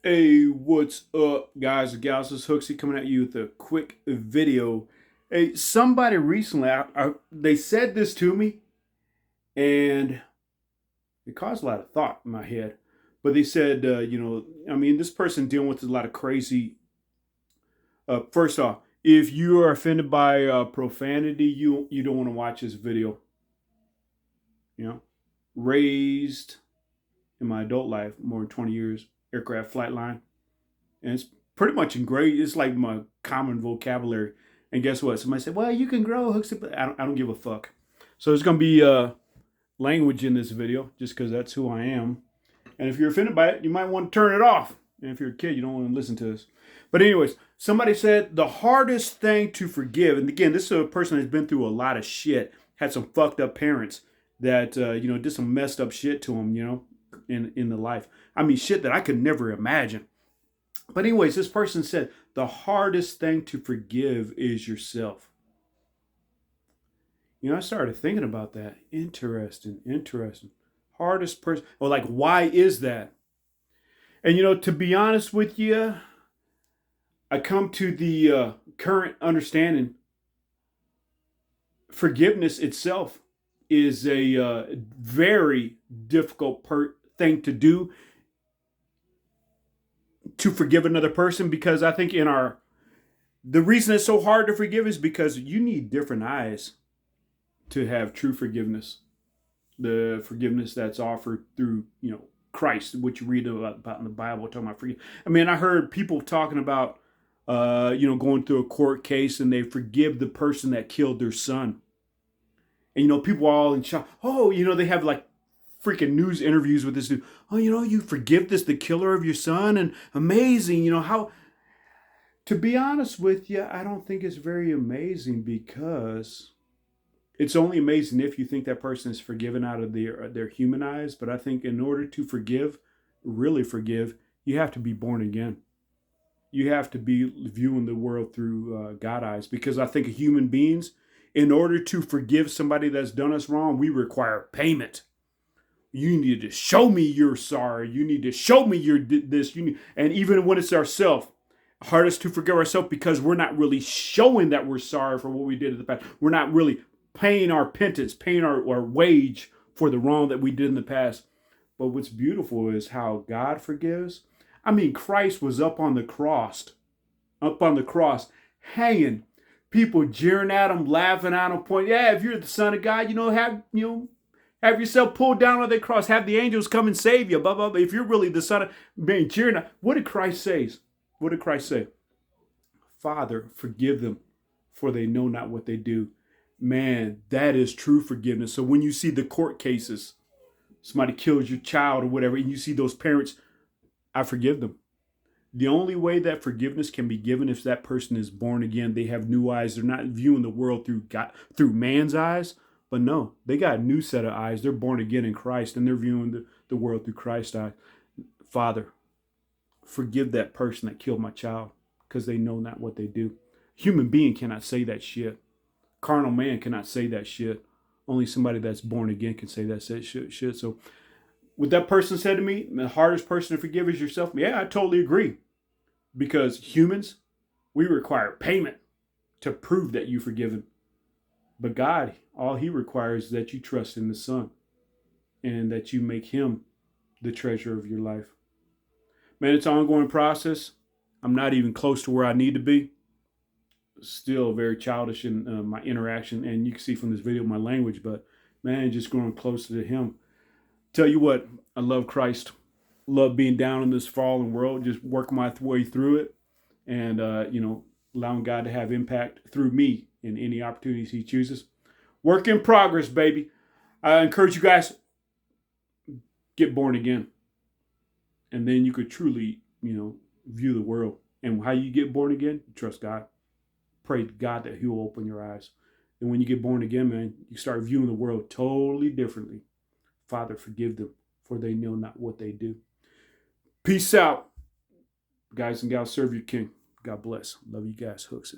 Hey, what's up, guys and gals? This is Hooksy coming at you with a quick video. Hey, somebody recently, they said this to me, and it caused a lot of thought in my head. But they said, this person dealing with a lot of crazy. First off, if you are offended by profanity, you don't want to watch this video. You know, raised in my adult life more than 20 years, aircraft flight line. And it's pretty much engraved. It's like my common vocabulary. And guess what? Somebody said, "Well, you can grow hooks." I don't give a fuck. So there's gonna be language in this video, just because that's who I am. And if you're offended by it, you might want to turn it off. And if you're a kid, you don't want to listen to this. But anyways, somebody said the hardest thing to forgive. And again, this is a person that's been through a lot of shit, had some fucked up parents that did some messed up shit to them, in the life. I mean, shit that I could never imagine. But anyways, this person said the hardest thing to forgive is yourself. I started thinking about that. Interesting. Hardest person, or like, why is that? And to be honest with you, I come to the current understanding. Forgiveness itself is a very difficult thing to do, to forgive another person, because I think the reason it's so hard to forgive is because you need different eyes to have true forgiveness. The forgiveness that's offered through, Christ, which you read about in the Bible, talking about forgiveness. I mean, I heard people talking about, going through a court case and they forgive the person that killed their son. And, people are all in shock. Oh, they have like freaking news interviews with this dude. Oh, you forgive the killer of your son, and amazing. How. To be honest with you, I don't think it's very amazing, because it's only amazing if you think that person is forgiven out of their human eyes. But I think in order to forgive, really forgive, you have to be born again. You have to be viewing the world through God eyes, because I think human beings, in order to forgive somebody that's done us wrong, we require payment. You need to show me you're sorry. You need to show me you're this. And even when it's ourselves, hardest to forgive ourselves, because we're not really showing that we're sorry for what we did in the past. We're not really paying our penance, paying our wage for the wrong that we did in the past. But what's beautiful is how God forgives. I mean, Christ was up on the cross, hanging, people jeering at him, laughing at him, pointing, yeah, if you're the Son of God, have yourself pulled down on the cross, have the angels come and save you, blah, blah, blah. If you're really the Son of being cheering at, what did Christ say? What did Christ say? Father, forgive them, for they know not what they do. Man, that is true forgiveness. So when you see the court cases, somebody kills your child or whatever, and you see those parents, I forgive them. The only way that forgiveness can be given is if that person is born again. They have new eyes. They're not viewing the world through man's eyes, but no, they got a new set of eyes. They're born again in Christ, and they're viewing the world through Christ's eyes. Father, forgive that person that killed my child, because they know not what they do. Human being cannot say that shit. Carnal man cannot say that shit. Only somebody that's born again can say that shit. So what that person said to me, the hardest person to forgive is yourself. Yeah, I totally agree. Because humans, we require payment to prove that you're forgiven. But God, all he requires is that you trust in the Son, and that you make him the treasure of your life. Man, it's an ongoing process. I'm not even close to where I need to be. Still very childish in my interaction. And you can see from this video my language. But man, just growing closer to him. Tell you what, I love Christ. Love being down in this fallen world. Just working my way through it. And, allowing God to have impact through me in any opportunities he chooses. Work in progress, baby. I encourage you guys, get born again. And then you could truly, view the world. And how you get born again? Trust God. Pray to God that he will open your eyes. And when you get born again, man, you start viewing the world totally differently. Father, forgive them, for they know not what they do. Peace out. Guys and gals, serve your king. God bless. Love you guys. Hooks.